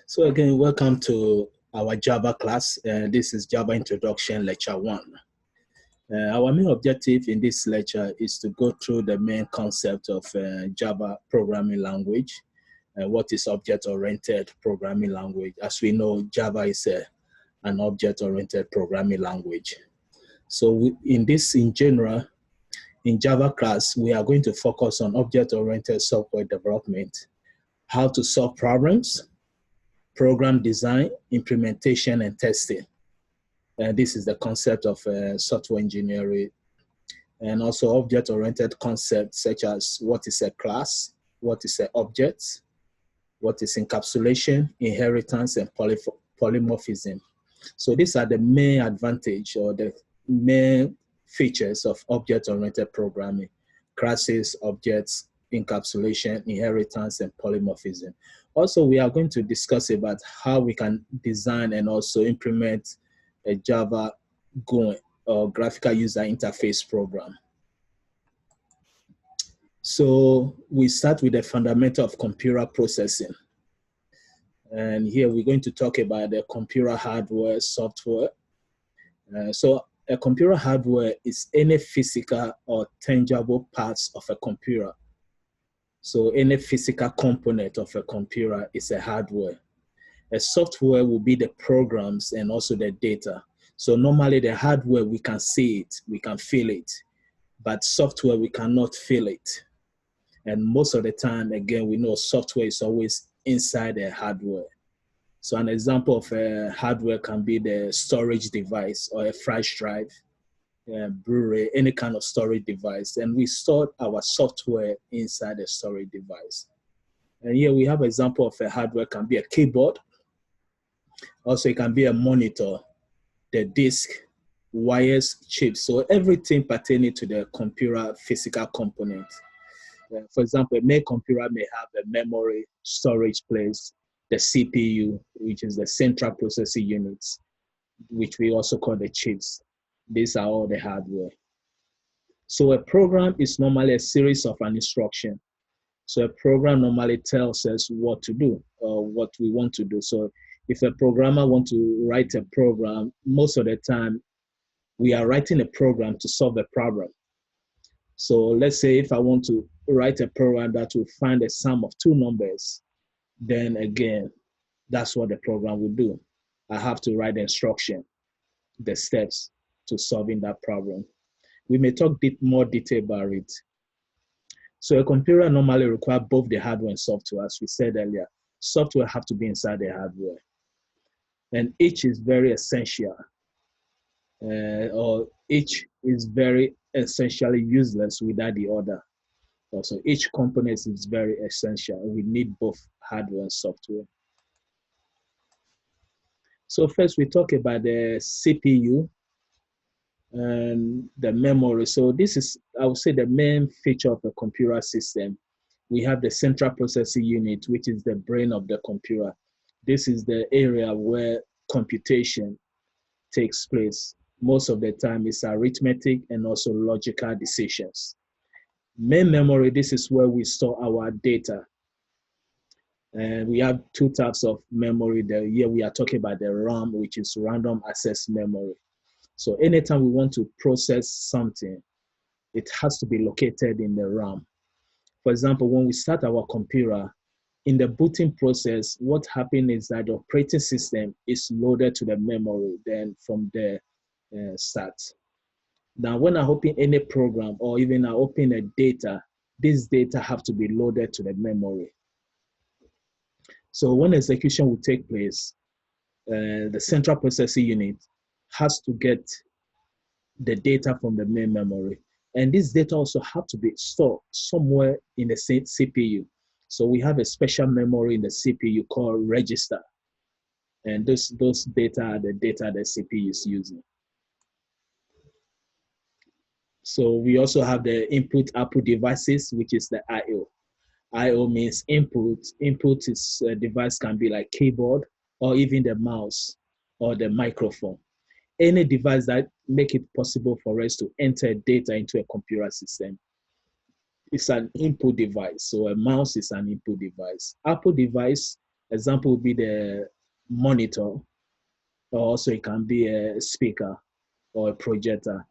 So again, welcome to our Java class. This is Java Introduction Lecture 1. Our main objective in this lecture is to go through the main concept of Java programming language. What is object-oriented programming language? As we know, Java is an object-oriented programming language. So in general, in Java class, we are going to focus on object-oriented software development, how to solve problems, program design, implementation, and testing. This is the concept of software engineering, and also object-oriented concepts such as what is a class, what is an object, what is encapsulation, inheritance, and polymorphism. So these are the main advantage or the main features of object-oriented programming: classes, objects, encapsulation, inheritance, and polymorphism. Also, we are going to discuss about how we can design and also implement a Java GUI or graphical user interface program. So we start with the fundamental of computer processing. And here we're going to talk about the computer hardware, software. So a computer hardware is any physical or tangible parts of a computer. So any physical component of a computer is a hardware. A software will be the programs and also the data. So normally the hardware, we can see it, we can feel it, but software, we cannot feel it. And most of the time, again, we know software is always inside the hardware. So an example of a hardware can be the storage device or a flash drive, Blu-ray, any kind of storage device. And we store our software inside the storage device. And here we have an example of a hardware can be a keyboard. Also, it can be a monitor, the disk, wires, chips. So everything pertaining to the computer physical component. For example, a main computer may have a memory, storage place, the CPU, which is the central processing units, which we also call the chips. These are all the hardware. So a program is normally a series of an instruction. So a program normally tells us what to do or what we want to do. So if a programmer wants to write a program, most of the time we are writing a program to solve a problem. So let's say if I want to write a program that will find a sum of two numbers, then again, that's what the program will do. I have to write the instruction, the steps to solving that problem. We may talk more detail about it. So a computer normally requires both the hardware and software. As we said earlier, software have to be inside the hardware. And each is very essential, or each is very essentially useless without the other. Also, each component is very essential. We need both hardware and software. So first we talk about the CPU and the memory. So this is, I would say, the main feature of a computer system. We have the central processing unit, which is the brain of the computer. This is the area where computation takes place. Most of the time it's arithmetic and also logical decisions. Main memory, this is where we store our data. And we have two types of memory. Here we are talking about the RAM, which is random access memory. So anytime we want to process something, it has to be located in the RAM. For example, when we start our computer, in the booting process, what happens is that the operating system is loaded to the memory, then from there start. Now, when I open any program or even I open a data, this data have to be loaded to the memory. So when execution will take place, the central processing unit has to get the data from the main memory. And this data also have to be stored somewhere in the CPU. So we have a special memory in the CPU called register. And those data are the data the CPU is using. So we also have the input-output devices, which is the I/O. I/O means input. Input is a device can be like keyboard or even the mouse or the microphone. Any device that make it possible for us to enter data into a computer system is an input device. So a mouse is an input device. Output device, Example would be the monitor, or also it can be a speaker or a projector.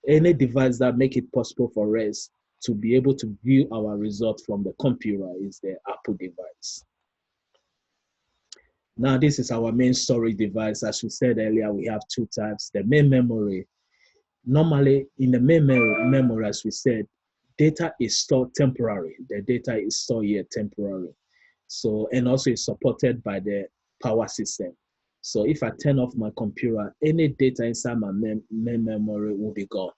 Any device that make it possible for us to be able to view our result from the computer is the Apple device. Now, this is our main storage device. As we said earlier, we have two types. The main memory. Normally, in the main memory, as we said, data is stored temporarily. The data is stored here temporarily. So, and also it's supported by the power system. So if I turn off my computer, any data inside my main memory will be gone.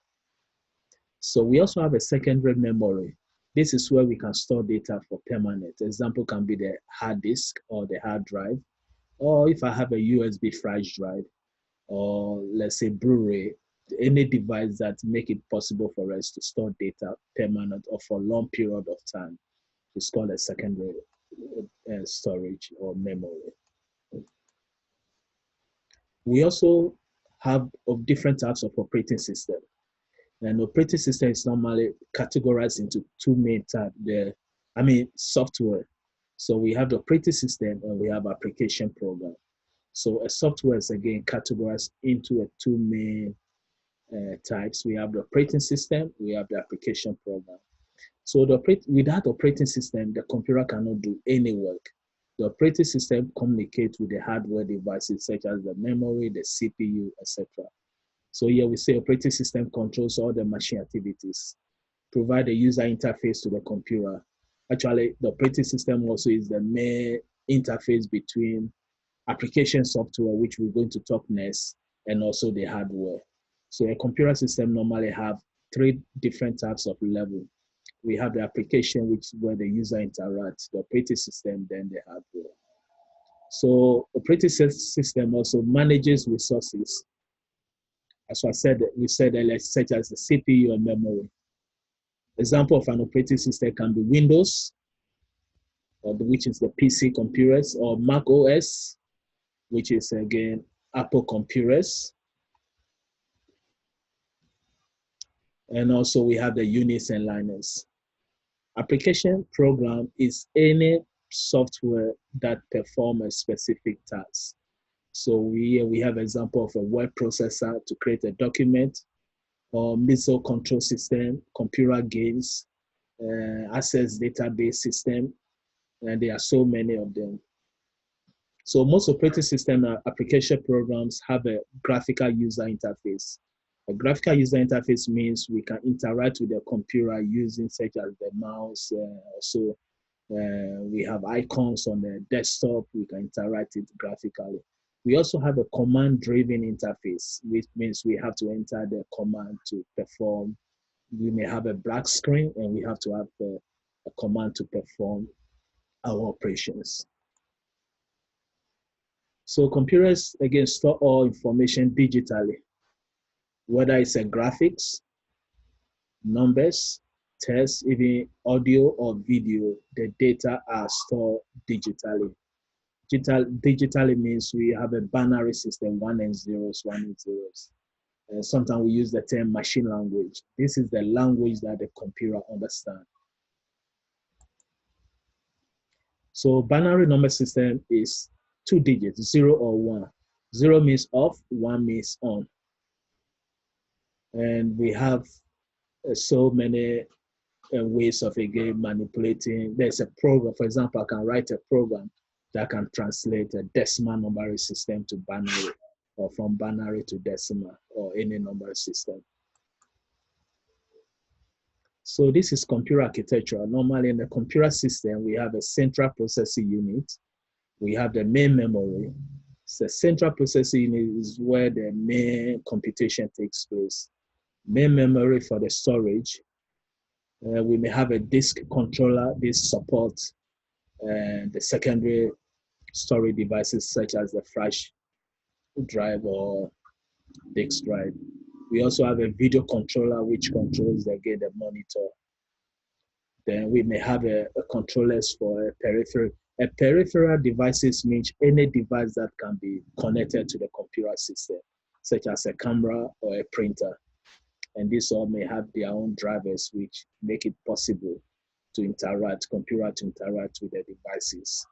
So we also have a secondary memory. This is where we can store data for permanent. Example can be the hard disk or the hard drive, or if I have a USB flash drive, or let's say Blu-ray, any device that make it possible for us to store data permanent or for a long period of time is called a secondary storage or memory. We also have of different types of operating system. And operating system is normally categorized into two main types. Software. So we have the operating system and we have application program. So a software is again categorized into two main types. We have the operating system, we have the application program. So without operating system, the computer cannot do any work. The operating system communicates with the hardware devices such as the memory, the CPU, etc. So here we say operating system controls all the machine activities, provide a user interface to the computer. Actually, the operating system also is the main interface between application software, which we're going to talk next, and also the hardware. So a computer system normally have three different types of level. We have the application, which is where the user interacts, the operating system, then the hardware. So operating system also manages resources. As I said, we said earlier, such as the CPU and memory. Example of an operating system can be Windows, which is the PC computers, or Mac OS, which is again Apple computers. And also we have the Unix and Linux. Application program is any software that perform a specific task. So we have example of a web processor to create a document, or missile control system, computer games, access database system, and there are so many of them. So most operating system application programs have a graphical user interface. A graphical user interface means we can interact with the computer using such as the mouse. We have icons on the desktop. We can interact it graphically. We also have a command-driven interface, which means we have to enter the command to perform. We may have a black screen, and we have to have a command to perform our operations. So computers, again, store all information digitally, whether it's a graphics, numbers, text, even audio or video, the data are stored digitally. Digitally means we have a binary system, 1 and 0s, 1 and 0s. And sometimes we use the term machine language. This is the language that the computer understands. So binary number system is 2 digits, 0 or 1. 0 means off, 1 means on. And we have so many ways of again manipulating. There's a program, for example, I can write a program that can translate a decimal number system to binary, or from binary to decimal, or any number system. So this is computer architecture. Normally in the computer system, we have a central processing unit. We have the main memory. So central processing unit is where the main computation takes place. Main memory for the storage. We may have a disk controller. This supports the secondary storage devices such as the flash drive or disk drive. We also have a video controller which controls again the monitor. Then we may have a controllers for a peripheral. A peripheral devices means any device that can be connected to the computer system, such as a camera or a printer. And these all may have their own drivers which make it possible to interact, computer to interact with the devices.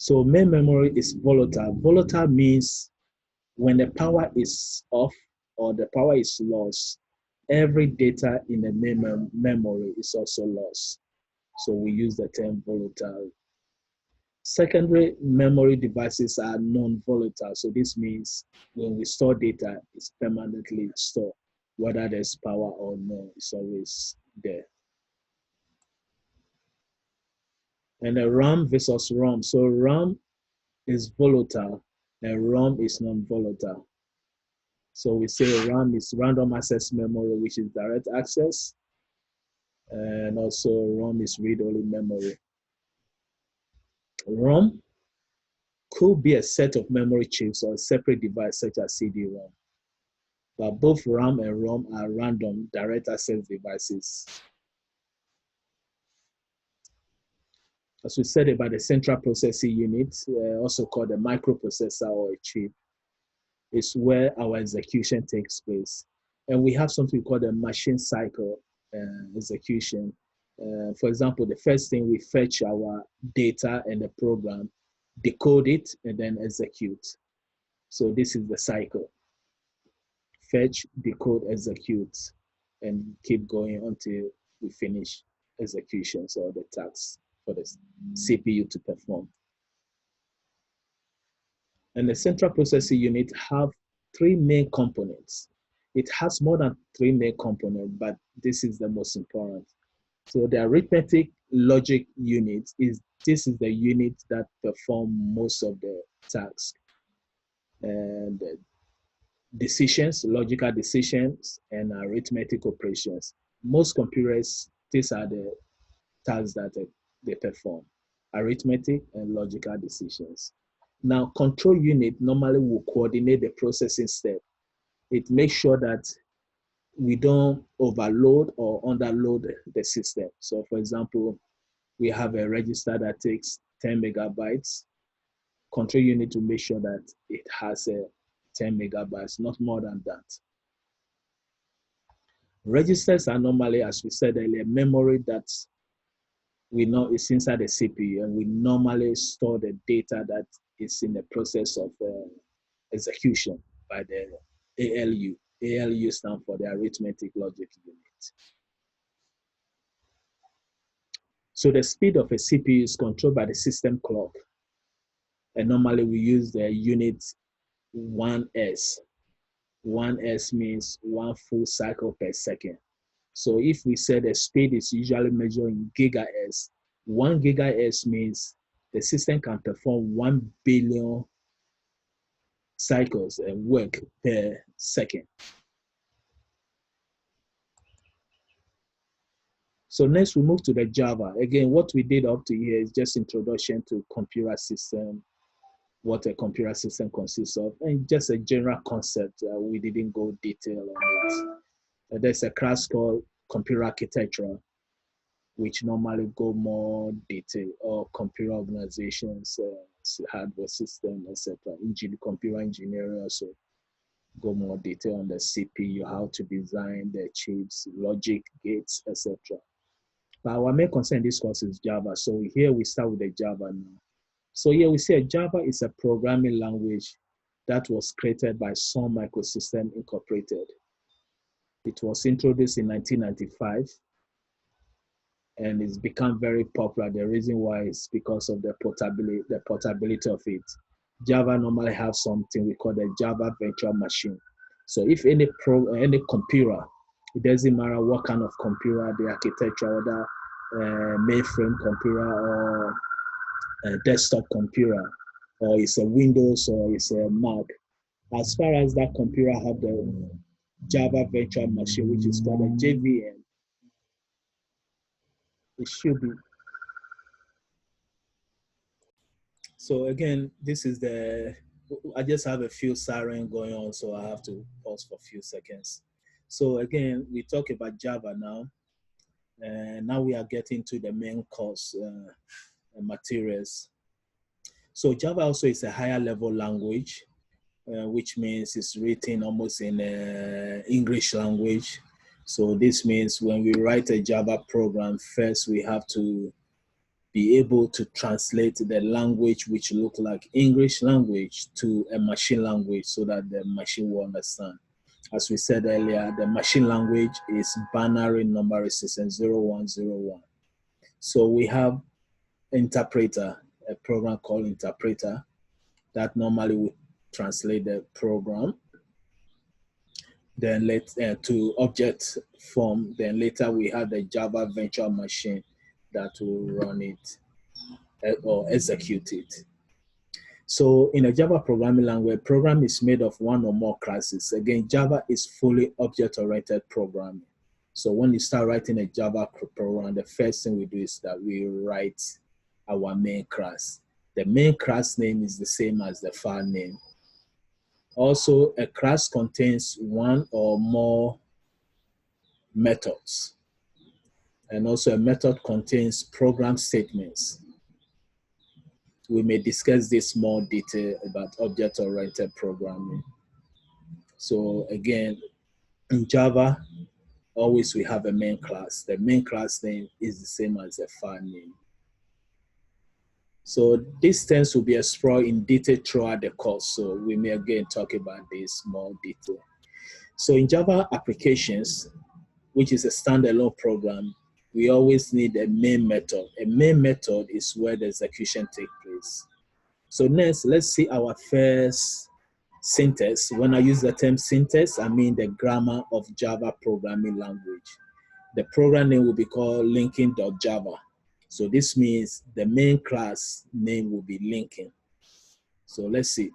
So main memory is volatile. Volatile means when the power is off or the power is lost, every data in the main memory is also lost. So we use the term volatile. Secondary memory devices are non-volatile. So this means when we store data, it's permanently stored. Whether there's power or no, it's always there. And the RAM versus ROM. So RAM is volatile and ROM is non-volatile. So we say RAM is random access memory, which is direct access. And also ROM is read-only memory. ROM could be a set of memory chips or a separate device such as CD-ROM. But both RAM and ROM are random direct access devices. As we said about the central processing unit, also called a microprocessor or a chip, is where our execution takes place. And we have something called a machine cycle execution. For example, the first thing we fetch our data and the program, decode it, and then execute. So this is the cycle. Fetch, decode, execute, and keep going until we finish executions or the tasks for the CPU to perform. And the central processing unit have three main components. It has more than three main components, but this is the most important. So the arithmetic logic unit is the unit that perform most of the tasks. And decisions, logical decisions, and arithmetic operations. Most computers, these are the tasks that they perform, arithmetic and logical decisions. Now, control unit normally will coordinate the processing step. It makes sure that we don't overload or underload the system. So for example, we have a register that takes 10 megabytes. Control unit to make sure that it has a 10 megabytes, not more than that. Registers are normally, as we said earlier, memory that we know is inside the CPU, and we normally store the data that is in the process of execution by the ALU. ALU stands for the arithmetic logic unit. So the speed of a CPU is controlled by the system clock. And normally we use the unit 1S. 1S means 1 full cycle per second. So if we say the speed is usually measured in gigahertz, 1 gigahertz means the system can perform 1 billion cycles and work per second. So next we move to the Java. Again, what we did up to here is just introduction to computer system, what a computer system consists of, and just a general concept. We didn't go detail on it. There's a class called computer architecture, which normally go more detail, or computer organizations, hardware system, etc. Computer engineering also go more detail on the CPU, how to design the chips, logic gates, etc. But our main concern in this course is Java. So here we start with the Java now. So here we say Java is a programming language that was created by Sun Microsystems Incorporated. It was introduced in 1995 and it's become very popular. The reason why is because of the portability of it. Java normally have something we call the Java virtual machine. So if any computer, it doesn't matter what kind of computer, the architecture, whether mainframe computer or a desktop computer, or it's a Windows or it's a Mac. As far as that computer have the Java virtual machine, which is called a JVM, it should be. So again, this is I just have a few siren going on, so I have to pause for a few seconds. So again, we talk about Java now, and now we are getting to the main course materials. So Java also is a higher level language, which means it's written almost in English language. So this means when we write a Java program, first we have to be able to translate the language which look like English language to a machine language so that the machine will understand. As we said earlier, the machine language is binary numeric system 0101. So we have interpreter, a program called interpreter that normally would translate the program, then to object form. Then later we have the Java virtual machine that will run it or execute it. So in a Java programming language, program is made of one or more classes. Again, Java is fully object-oriented programming. So when you start writing a Java program, the first thing we do is that we write our main class. The main class name is the same as the file name. Also, a class contains one or more methods. And also a method contains program statements. We may discuss this more detail about object-oriented programming. So again, in Java, always we have a main class. The main class name is the same as the file name. So these things will be explored in detail throughout the course. So we may again talk about this more detail. So in Java applications, which is a standalone program, we always need a main method. A main method is where the execution takes place. So next, let's see our first syntax. When I use the term syntax, I mean the grammar of Java programming language. The program name will be called linking.java. So this means the main class name will be linking. So let's see.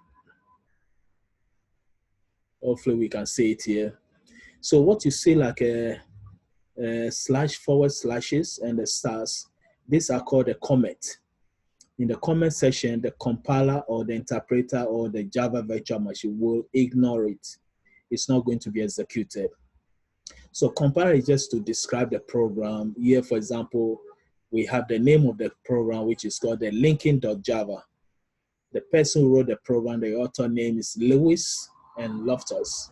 Hopefully we can see it here. So what you see like a slash forward slashes and the stars, these are called a comment. In the comment section, the compiler or the interpreter or the Java virtual machine will ignore it. It's not going to be executed. So compiler is just to describe the program. Here, for example, we have the name of the program, which is called the linking.java. The person who wrote the program, the author name is Lewis and Loftus.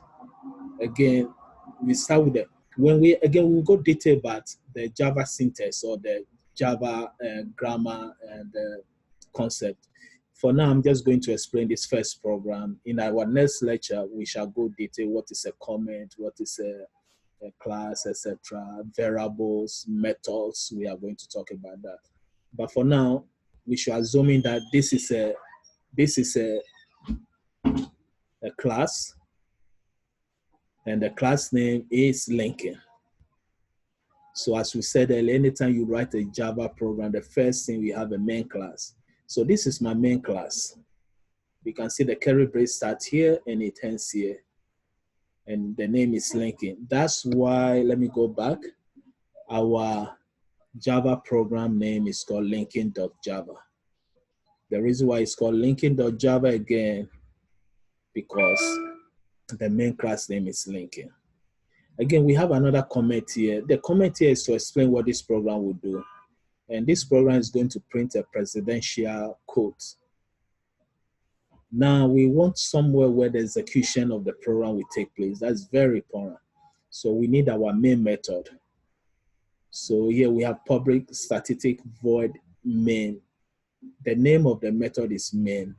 Again, we start with the, we'll go detail about the Java syntax or the Java grammar and concept. For now, I'm just going to explain this first program. In our next lecture, we shall go detail what is a comment, what is a class, etc., variables, methods. We are going to talk about that. But for now, we should assume that this is a class, and the class name is linking. So as we said earlier, anytime you write a Java program, the first thing we have a main class. So this is my main class. We can see the curly brace starts here and it ends here. And the name is linking. That's why, let me go back. Our Java program name is called linking.java. The reason why it's called linking.java again, because the main class name is linking. Again, we have another comment here. The comment here is to explain what this program will do. And this program is going to print a presidential quote. Now we want somewhere where the execution of the program will take place. That's very important. So we need our main method. So here we have public static void main. The name of the method is main.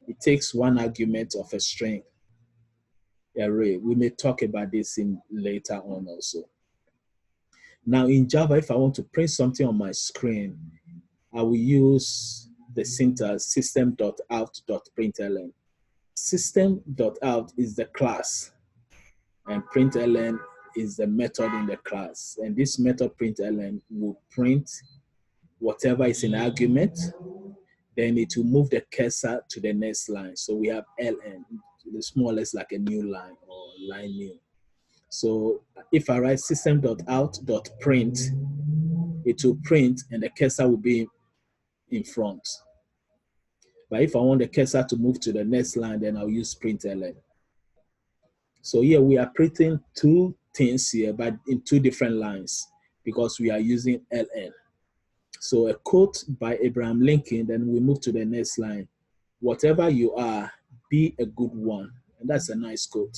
It takes one argument of a string array. We may talk about this in later on also. Now in Java, if I want to print something on my screen, I will use the syntax system.out.println. System.out is the class, and println is the method in the class. And this method println will print whatever is in argument, then it will move the cursor to the next line. So we have ln, it's more or less like a new line or line new. So if I write system.out.print, it will print and the cursor will be in front. But if I want the cursor to move to the next line, then I'll use println. So here we are printing two things here, but in two different lines because we are using ln. So a quote by Abraham Lincoln, then we move to the next line. Whatever you are, be a good one. And that's a nice quote.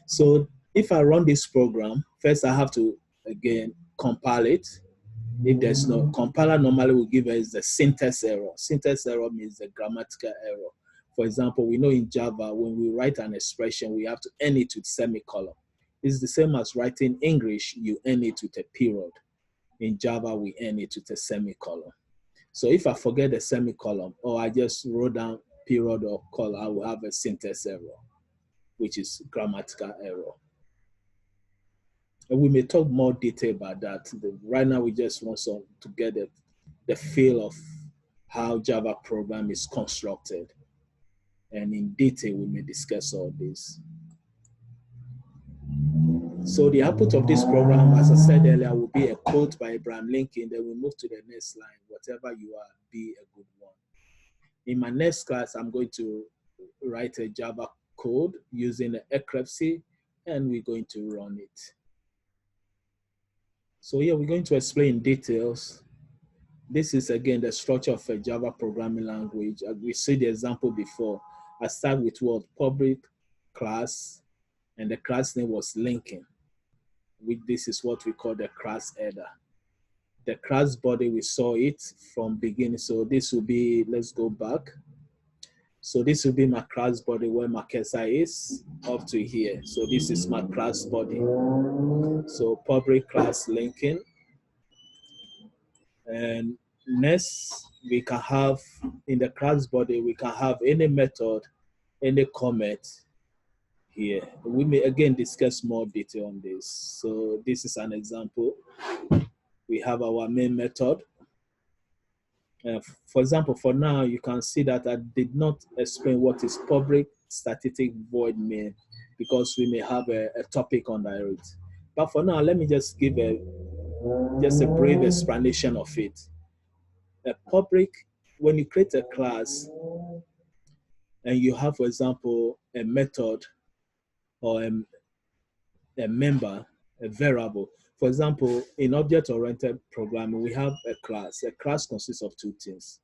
So if I run this program, first I have to, again, compile it. If there's no, compiler normally will give us the syntax error. Syntax error means the grammatical error. For example, we know in Java, when we write an expression, we have to end it with semicolon. It's the same as writing English, you end it with a period. In Java, we end it with a semicolon. So if I forget the semicolon, or I just wrote down period or colon, I will have a syntax error, which is grammatical error. And we may talk more detail about that. Right now, we just want to get the feel of how Java program is constructed. And in detail, we may discuss all this. So the output of this program, as I said earlier, will be a quote by Abraham Lincoln. Then we move to the next line. Whatever you are, be a good one. In my next class, I'm going to write a Java code using Eclipse, and we're going to run it. So here we're going to explain details. This is again the structure of a Java programming language. We see the example before. I start with what? Public class, and the class name was Lincoln. This is what we call the class header. The class body, we saw it from beginning. So this will be, let's go back. So this will be my class body where my cursor is up to here. So this is my class body. So public class Lincoln. And next, we can have in the class body, we can have any method, any comment here. We may again discuss more detail on this. So this is an example. We have our main method. For example, for now, you can see that I did not explain what is public static void main because we may have a topic on it. But for now, let me just give a brief explanation of it. A public, when you create a class and you have, for example, a method or a member, a variable. For example, in object-oriented programming, we have a class. A class consists of two things.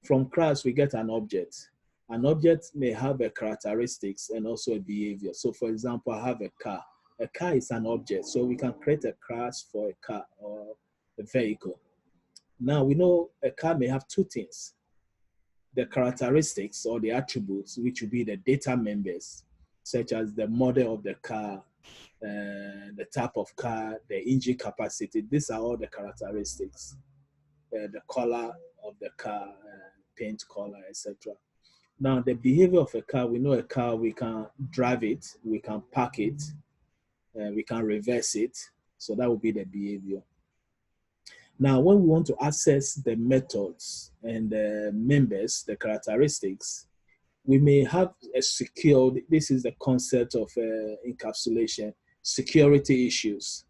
From class, we get an object. An object may have a characteristics and also a behavior. So for example, I have a car. A car is an object. So we can create a class for a car or a vehicle. Now we know a car may have two things. The characteristics or the attributes, which will be the data members, such as the model of the car, the type of car, the engine capacity. These are all the characteristics. The color of the car, paint color, etc. Now, the behavior of a car, we know a car, we can drive it, we can park it, we can reverse it. So that would be the behavior. Now, when we want to access the methods and the members, the characteristics, we may have a secured, this is the concept of encapsulation, security issues.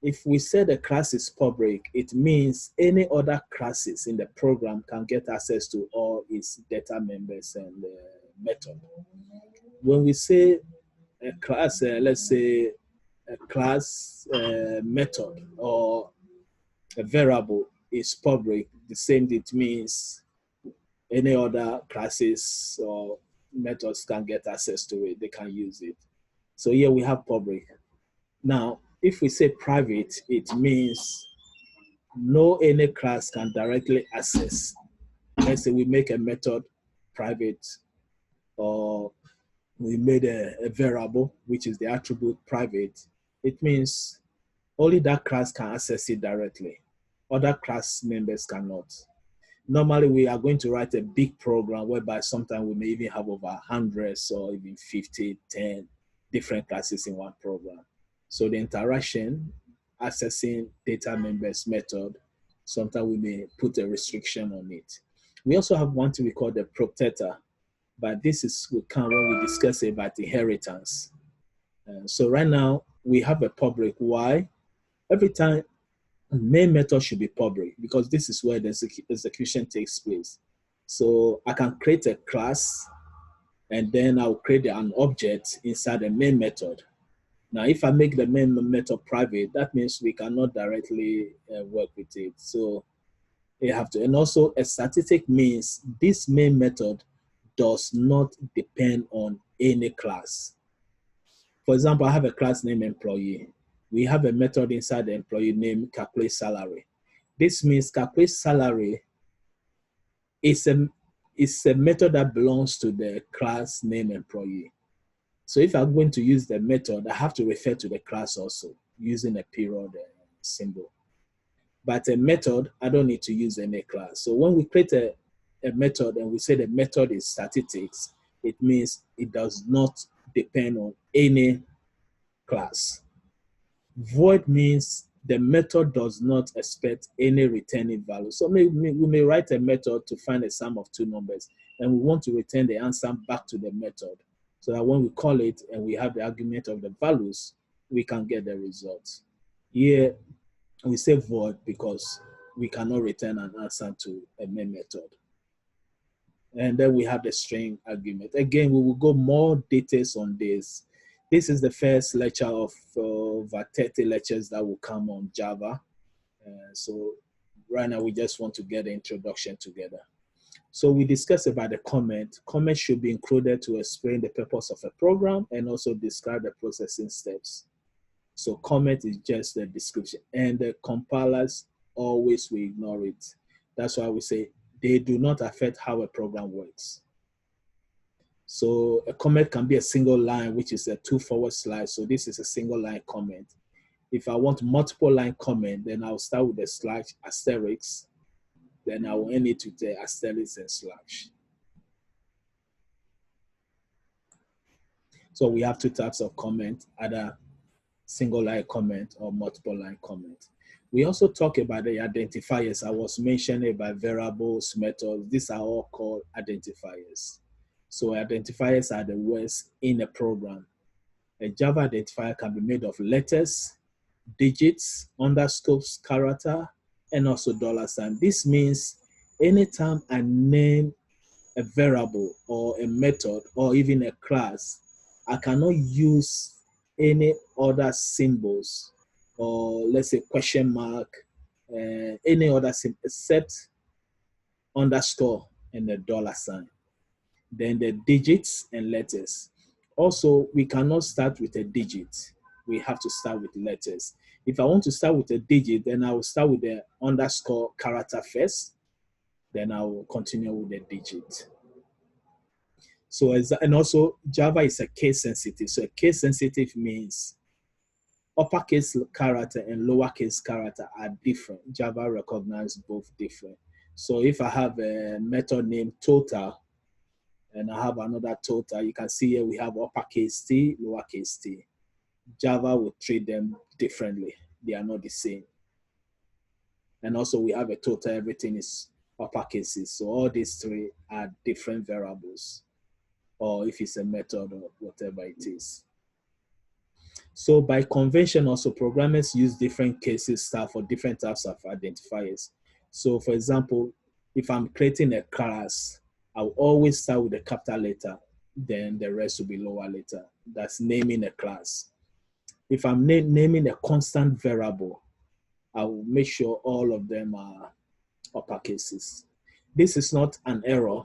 If we say the class is public, it means any other classes in the program can get access to all its data members and method. When we say a class, let's say a class method or a variable is public, the same it means any other classes or methods can get access to it, they can use it. So here we have public. Now, if we say private, it means no any class can directly access. Let's say we make a method private, or we made a variable, which is the attribute private. It means only that class can access it directly. Other class members cannot. Normally, we are going to write a big program whereby sometimes we may even have over hundreds or even 50, 10 different classes in one program. So the interaction, accessing data members method, sometimes we may put a restriction on it. We also have one thing we call the protector, but this is we can when we discuss about inheritance. So right now, we have a public. Why? Every time, main method should be public because this is where the execution takes place. So I can create a class and then I'll create an object inside the main method. Now, if I make the main method private, that means we cannot directly work with it. So you have to, and also a static means this main method does not depend on any class. For example, I have a class named employee. We have a method inside the employee name calculate salary. This means calculate salary is a method that belongs to the class name employee. So if I'm going to use the method, I have to refer to the class also using a period symbol. But a method, I don't need to use any class. So when we create a method and we say the method is statistics, it means it does not depend on any class. Void means the method does not expect any returning value. So we may write a method to find a sum of two numbers, and we want to return the answer back to the method, so that when we call it and we have the argument of the values, we can get the results. Here, we say void because we cannot return an answer to a main method. And then we have the string argument. Again, we will go more details on this. This is the first lecture of over 30 lectures that will come on Java. So right now, we just want to get the introduction together. So we discussed about the comment. Comment should be included to explain the purpose of a program and also describe the processing steps. So comment is just the description, and the compilers always will ignore it. That's why we say they do not affect how a program works. So a comment can be a single line, which is a 2 forward slash. So this is a single line comment. If I want multiple line comment, then I'll start with the slash asterisk. Then I will end it with the asterisk and slash. So we have 2 types of comment, either single line comment or multiple line comment. We also talk about the identifiers. I was mentioning about variables, methods. These are all called identifiers. So identifiers are the words in a program. A Java identifier can be made of letters, digits, underscores, character, and also $sign. This means anytime I name a variable or a method or even a class, I cannot use any other symbols, or let's say question mark, any other symbol except underscore and the $sign. Then the digits and letters. Also, we cannot start with a digit. We have to start with letters. If I want to start with a digit, then I will start with the underscore character first. Then I will continue with the digit. So, and also Java is a case sensitive. So a case sensitive means uppercase character and lowercase character are different. Java recognizes both different. So if I have a method named total and I have another total, you can see here we have uppercase T, lowercase t. Java will treat them differently. They are not the same. And also we have a total, everything is uppercases. So all these 3 are different variables, or if it's a method or whatever it is. So by convention also, programmers use different cases style for different types of identifiers. So for example, if I'm creating a class, I'll always start with a capital letter, then the rest will be lower letter. That's naming a class. If I'm naming a constant variable, I will make sure all of them are uppercases. This is not an error.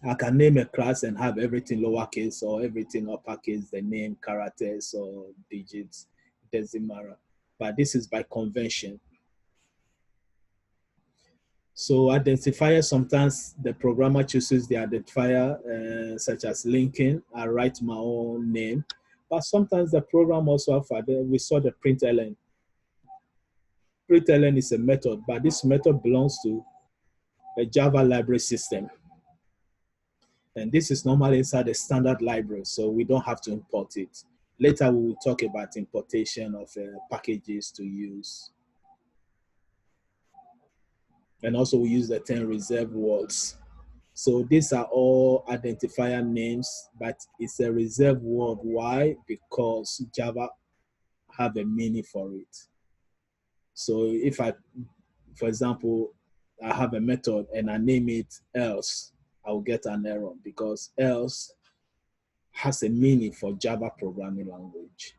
I can name a class and have everything lowercase or everything uppercase, the name, characters, or digits. It doesn't matter. But this is by convention. So identifier, sometimes the programmer chooses the identifier, such as linking. I write my own name. But sometimes the program also have, we saw the println. Println is a method, but this method belongs to a Java library system. And this is normally inside the standard library, so we don't have to import it. Later, we will talk about importation of packages to use. And also we use the 10 reserved words. So these are all identifier names, but it's a reserved word. Why? Because Java have a meaning for it. So if I, for example, I have a method and I name it else, I will get an error because else has a meaning for Java programming language.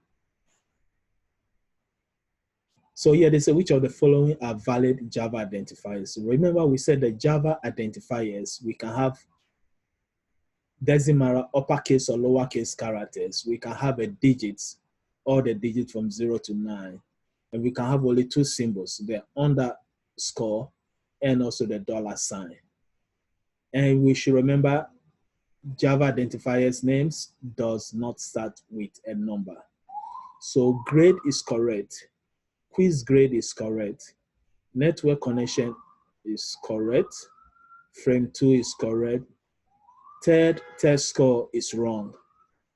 So here they say, which of the following are valid Java identifiers? Remember, we said the Java identifiers, we can have decimal, uppercase or lowercase characters. We can have a digits, all the digits from 0 to 9. And we can have only 2 symbols. The underscore and also the dollar sign. And we should remember Java identifiers names does not start with a number. So grade is correct. Quiz grade is correct. Network connection is correct. Frame 2 is correct. Third test score is wrong.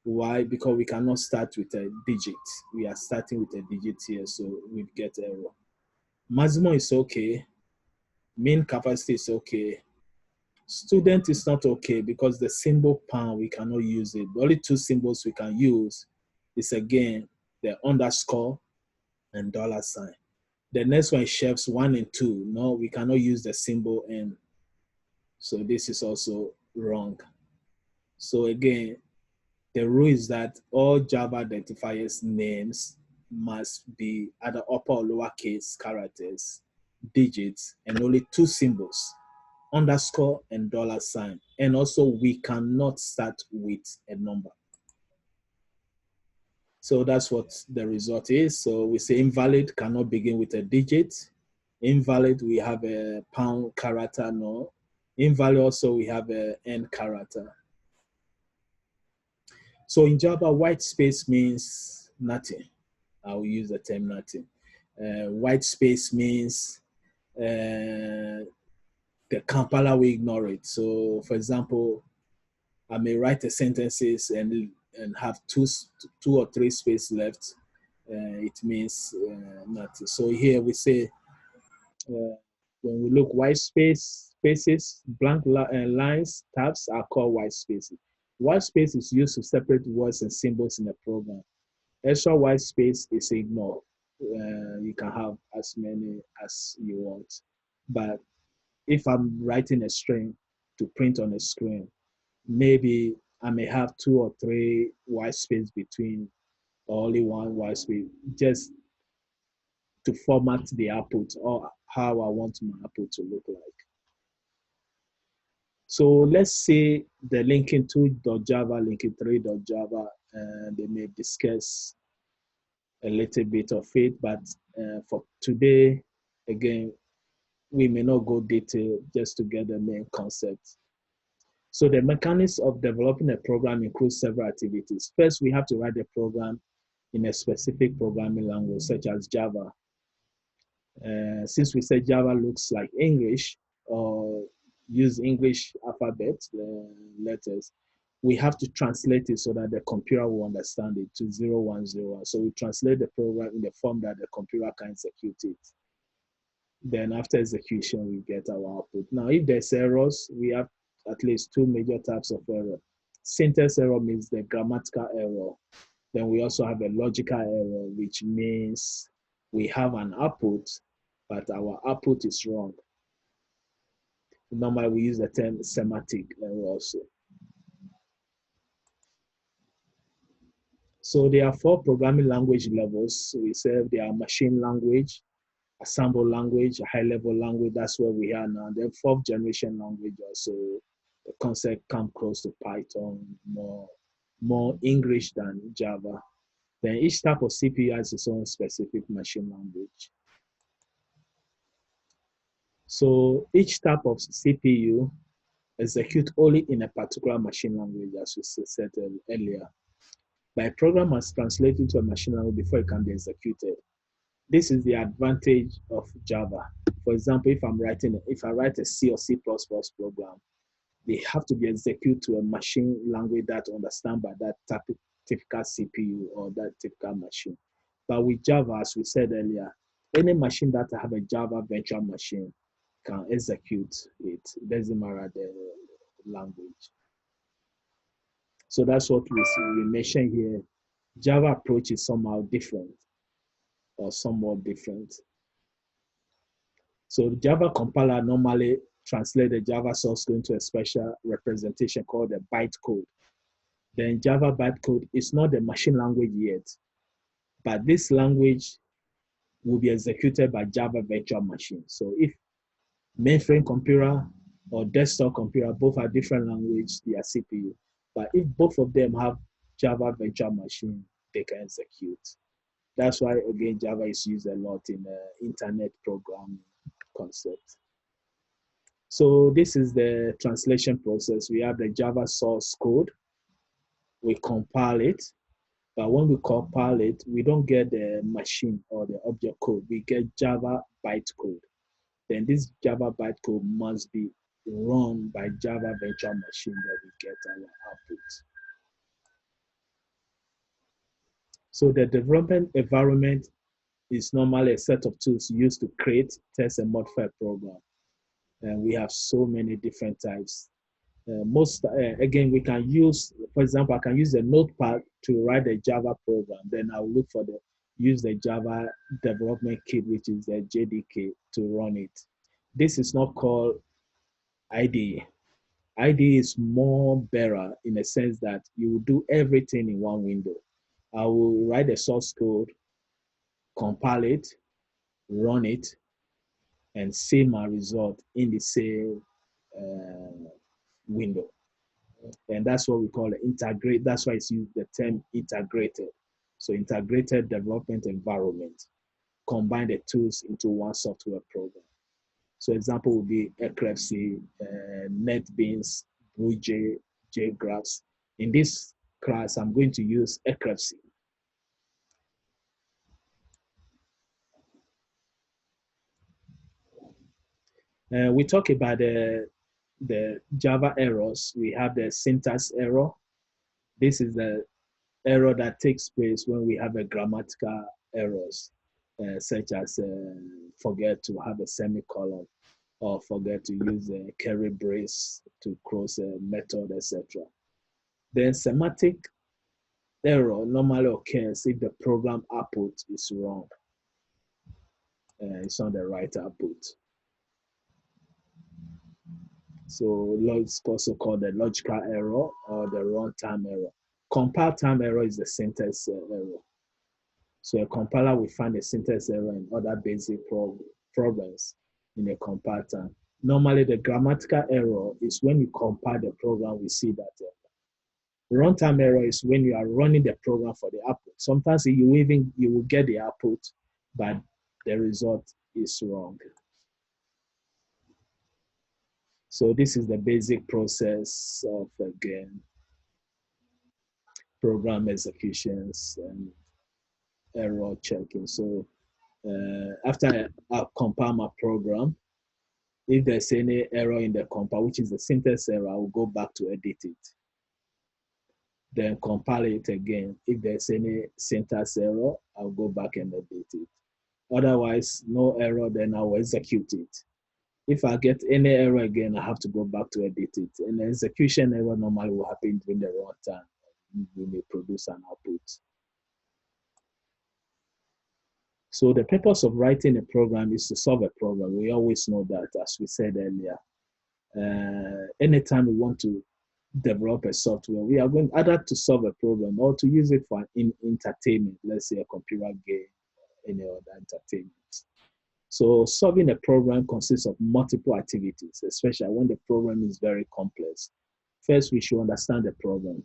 Why? Because we cannot start with a digit. We are starting with a digit here, so we get error. Maximum is okay. Mean capacity is okay. Student is not okay because the symbol pound, we cannot use it. The only two symbols we can use is again the underscore and dollar sign. The next one is chefs 1 and 2. No, we cannot use the symbol N. So this is also wrong. So again, the rule is that all Java identifiers names must be either upper or lowercase characters, digits, and only two symbols, underscore and dollar sign. And also we cannot start with a number. So that's what the result is. So we say invalid cannot begin with a digit. Invalid, we have a pound character, no. Invalid also, we have a N character. So in Java, white space means nothing. I will use the term nothing. White space means the compiler will ignore it. So for example, I may write a sentences and have two or three space left. It means nothing. So here we say, when we look white spaces, blank lines, tabs are called white spaces. White space is used to separate words and symbols in a program. Extra white space is ignored. You can have as many as you want. But if I'm writing a string to print on a screen, maybe I may have two or three white space between, or only one white space, just to format the output or how I want my output to look like. So let's say the linking 2.java, linking 3.java, and they may discuss a little bit of it, but for today, again, we may not go detail just to get the main concept. So the mechanics of developing a program includes several activities. First, we have to write the program in a specific programming language, such as Java. Since we said Java looks like English or use English alphabet letters, we have to translate it so that the computer will understand it to 010. So we translate the program in the form that the computer can execute it. Then after execution, we get our output. Now, if there's errors, we have at least two major types of error. Syntax error means the grammatical error. Then we also have a logical error, which means we have an output, but our output is wrong. Normally, we use the term semantic error also. So there are four programming language levels. We say there are machine language, assembly language, high-level language. That's where we are now. Then fourth generation language also. The concept comes close to Python, more English than Java. Then each type of CPU has its own specific machine language. So each type of CPU execute only in a particular machine language, as we said earlier. But a program must translate into a machine language before it can be executed. This is the advantage of Java. For example, if I write a C or C++ program, they have to be executed to a machine language that understand by that typical CPU or that typical machine. But with Java, as we said earlier, any machine that have a Java virtual machine can execute it. It doesn't matter the language. So that's what we mentioned here. Java approach is somehow different or somewhat different. So the Java compiler normally translate the Java source code into a special representation called the bytecode. Then Java bytecode is not the machine language yet, but this language will be executed by Java virtual machine. So if mainframe computer or desktop computer both have different language, they are CPU. But if both of them have Java virtual machine, they can execute. That's why, again, Java is used a lot in internet programming. concept. So this is the translation process. We have the Java source code. We compile it. But when we compile it, we don't get the machine or the object code. We get Java bytecode. Then this Java bytecode must be run by Java virtual machine that we get our output. So the development environment is normally a set of tools used to create, test, and modify a program. And we have so many different types. Again, we can use, for example, I can use the notepad to write a Java program. Then I'll look for use the Java development kit, which is the JDK, to run it. This is not called IDE. IDE is more better in the sense that you will do everything in one window. I will write the source code, compile it, run it, and see my result in the same window. And that's what we call it integrate. That's why it's used the term integrated. So integrated development environment. Combine the tools into one software program. So example would be Eclipse, NetBeans, BlueJ, JGraphs. In this class, I'm going to use Eclipse. We talk about the Java errors. We have the syntax error. This is the error that takes place when we have a grammatical errors, such as forget to have a semicolon or forget to use a curly brace to close a method, etc. Then semantic error normally occurs if the program output is wrong. It's not the right output. So it's also called the logical error or the runtime error. Compile time error is the syntax error. So a compiler will find a syntax error and other basic problems in a compile time. Normally, the grammatical error is when you compile the program, we see that runtime error is when you are running the program for the output. Sometimes you will get the output, but the result is wrong. So this is the basic process of, again, program executions and error checking. So after I compile my program, if there's any error in the compile, which is the syntax error, I will go back to edit it. Then compile it again. If there's any syntax error, I'll go back and edit it. Otherwise, no error, then I will execute it. If I get any error again, I have to go back to edit it. And the execution error normally will happen during the runtime. We may produce an output. So the purpose of writing a program is to solve a problem. We always know that, as we said earlier. Anytime we want to develop a software, we are going either to solve a problem or to use it for entertainment, let's say a computer game, any other entertainment. So solving a problem consists of multiple activities, especially when the problem is very complex. First, we should understand the problem.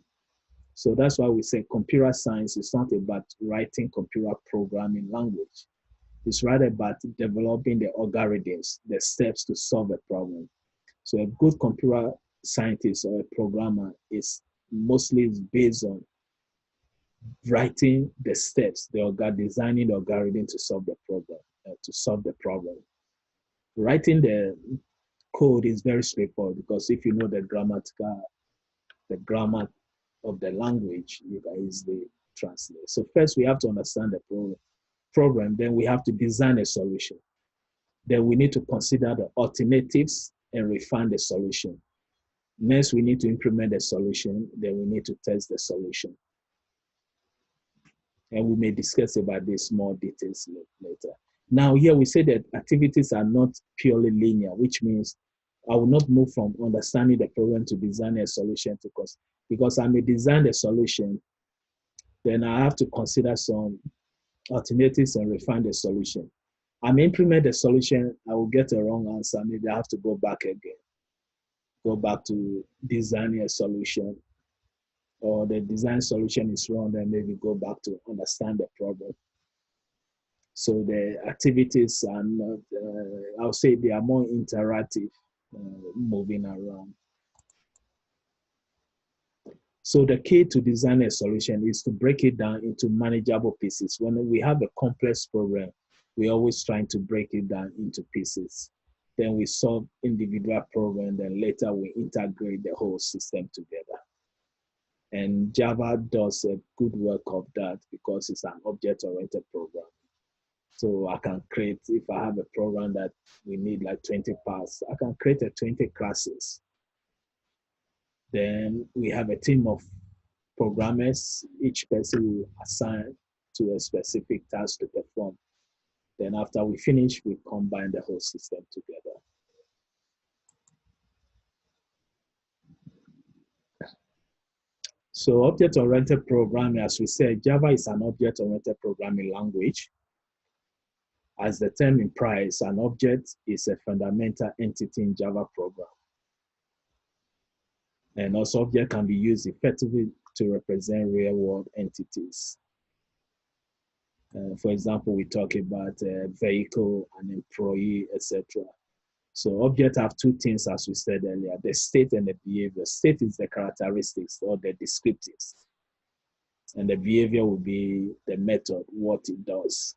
So that's why we say computer science is not about writing computer programming language. It's rather about developing the algorithms, the steps to solve a problem. So a good computer scientist or a programmer is mostly based on writing the steps, designing the algorithm to solve the problem. Writing the code is very straightforward because if you know the grammar of the language, you can easily translate. So first we have to understand the problem, then we have to design a solution. Then we need to consider the alternatives and refine the solution. Next, we need to implement the solution, then we need to test the solution. And we may discuss about this more details later. Now here we say that activities are not purely linear, which means I will not move from understanding the problem to designing a solution because I may design the solution, then I have to consider some alternatives and refine the solution. I may implement the solution, I will get a wrong answer, maybe I have to go back again, go back to designing a solution, or the design solution is wrong, then maybe go back to understand the problem. So the activities are not, I'll say they are more interactive, moving around. So the key to design a solution is to break it down into manageable pieces. When we have a complex problem, we're always trying to break it down into pieces. Then we solve individual problems, then later we integrate the whole system together. And Java does a good work of that because it's an object-oriented program. So I can create, if I have a program that we need like 20 parts, I can create a 20 classes. Then we have a team of programmers. Each person will assign to a specific task to perform. Then after we finish, we combine the whole system together. So object-oriented programming, as we said, Java is an object-oriented programming language. As the term implies, an object is a fundamental entity in Java program. And also object can be used effectively to represent real-world entities. For example, we talk about a vehicle, an employee, etc. So objects have two things, as we said earlier, the state and the behavior. State is the characteristics or the descriptives. And the behavior will be the method, what it does.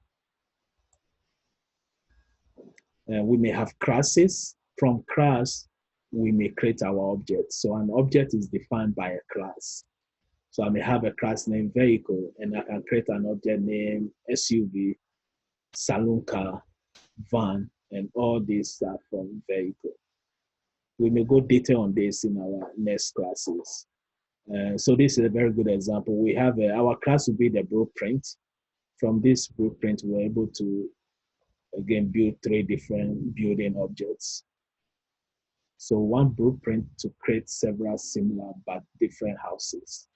We may have classes. From class, we may create our object. So an object is defined by a class. So I may have a class named vehicle, and I can create an object named SUV, saloon car, van, and all these are from vehicle. We may go detail on this in our next classes. So this is a very good example. We have our class will be the blueprint. From this blueprint, we're able to, again, build 3 different building objects. So one blueprint to create several similar but different houses.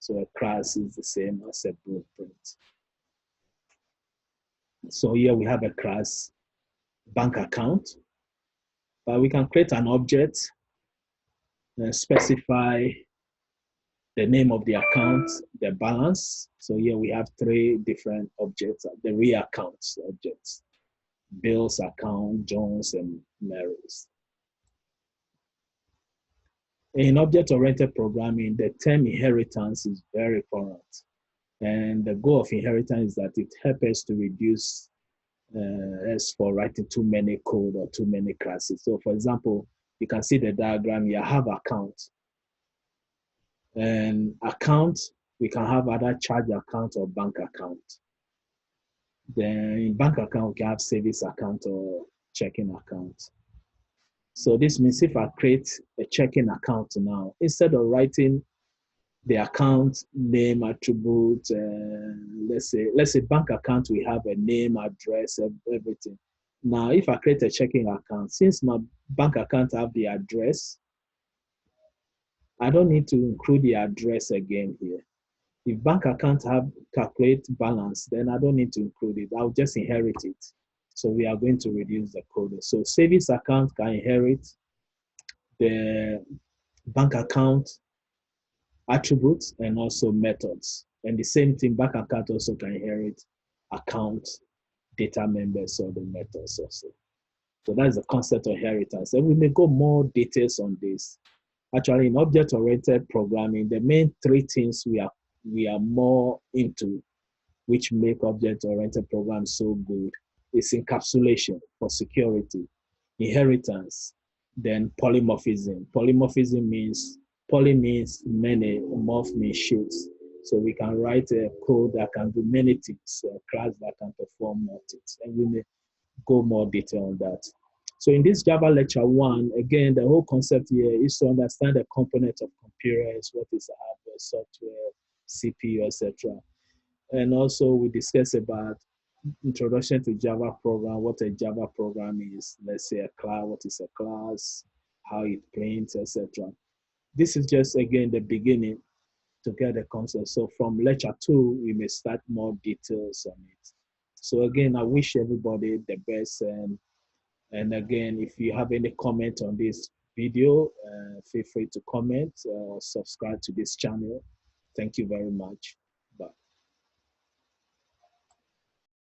So a class is the same as a blueprint. So here we have a class bank account, but we can create an object and specify the name of the account, the balance. So here we have 3 different objects, the real accounts objects, Bill's account, Jones, and Mary's. In object-oriented programming, the term inheritance is very important. And the goal of inheritance is that it helps us to reduce as for writing too many code or too many classes. So for example, you can see the diagram here, I have account. And account, we can have either charge account or bank account. Then in bank account, we can have savings account or checking account. So this means if I create a checking account now, instead of writing the account name, attribute, let's say bank account, we have a name, address, everything. Now, if I create a checking account, since my bank account have the address, I don't need to include the address again here. If bank account have calculate balance, then I don't need to include it. I'll just inherit it. So we are going to reduce the code. So savings account can inherit the bank account attributes and also methods. And the same thing, bank account also can inherit account data members or the methods also. So that's the concept of inheritance. And we may go more details on this. Actually, in object-oriented programming, the main 3 things we are more into, which make object-oriented programs so good, is encapsulation for security, inheritance, then polymorphism. Polymorphism means, poly means many, morph means shapes. So we can write a code that can do many things, a class that can perform more things. And we may go more detail on that. So in this Java lecture 1, again, the whole concept here is to understand the component of computers, what is hardware, software, CPU, etc. And also we discuss about introduction to Java program, what a Java program is, let's say a class, what is a class, how it prints, etc. This is just, again, the beginning to get the concept. So from lecture 2, we may start more details on it. So again, I wish everybody the best. And again, if you have any comment on this video, feel free to comment or subscribe to this channel. Thank you very much.